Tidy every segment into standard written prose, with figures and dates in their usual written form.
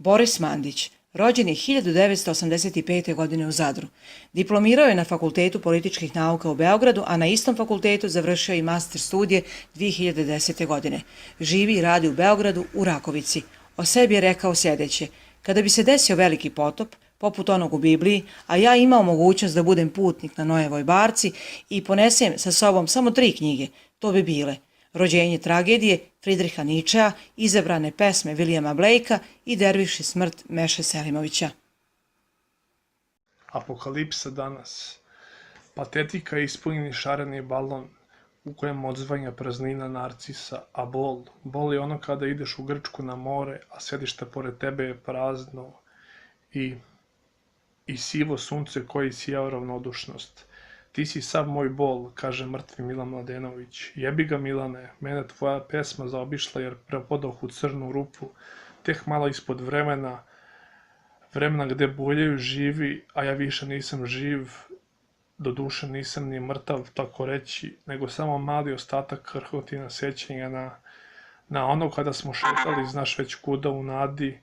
Boris Mandić, rođen je 1985. godine u Zadru. Diplomirao je na Fakultetu političkih nauka u Beogradu, a na istom fakultetu završio i master studije 2010. godine. Živi i radi u Beogradu, u Rakovici. O sebi je rekao sljedeće: kada bi se desio veliki potop, poput onog u Bibliji, a ja imao mogućnost da budem putnik na Noevoj barci i ponesem sa sobom samo 3 knjige, to bi bile Rođenje tragedije Fridriha Ničea, Izabrane pesme Vilijama Blejka i Derviš i smrt Meše Selimovića. Apokalipsa danas. Patetika je ispunjeni šareni balon u kojem odzvanja praznina narcisa, a bol je ono kada ideš u Grčku na more, a sedište pored tebe je prazno i sivo sunce koji sija ravnodušnost. Ti si sav moj bol, kaže mrtvi Milan Mladenović. Jebi ga, Milane, mene tvoja pesma zaobišla jer prepodoh u crnu rupu, tek malo ispod vremena gde buljaju živi, a ja više nisam živ, do duše nisam ni mrtav, tako reći, nego samo mali ostatak krhotina sećanja na ono kada smo šetali, znaš već kuda, u nadi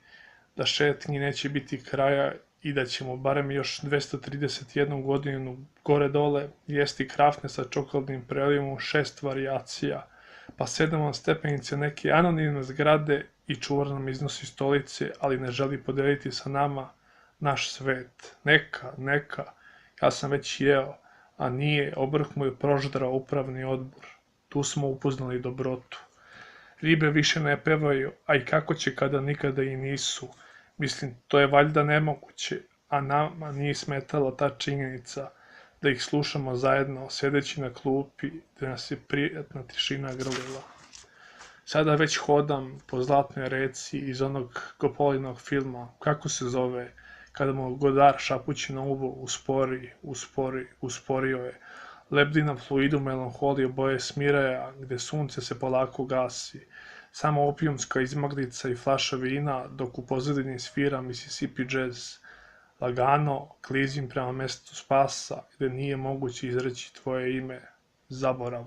da šetnji neće biti kraja i da ćemo barem još 231 godinu gore dole jesti krafne sa čokoladnim prelivom u 6 varijacija, pa sedamo stepenice neke anonimne zgrade i čuvar nam iznosi stolice, ali ne želi podeliti sa nama naš svet. Neka, ja sam već jeo, a nije, obrh mu je proždrao upravni odbor. Tu smo upoznali dobrotu. Ribe više ne pevaju, a i kako će kada nikada i nisu. Mislim, to je valjda nemoguće, a nama nije smetala ta činjenica da ih slušamo zajedno, sedeći na klupi, gde nas je prijatna tišina grlila. Sada već hodam po zlatnoj reci iz onog Gopolinog filma, kako se zove, kada mu Godar šapući na uvo, usporio je. Lebdi na fluidu melanholije boje smiraja, gde sunce se polako gasi. Samo opijumska izmaglica i flaša vina, dok u pozadini svira Mississippi jazz. Lagano klizim prema mestu spasa, gde nije moguće izreći tvoje ime. Zaborav.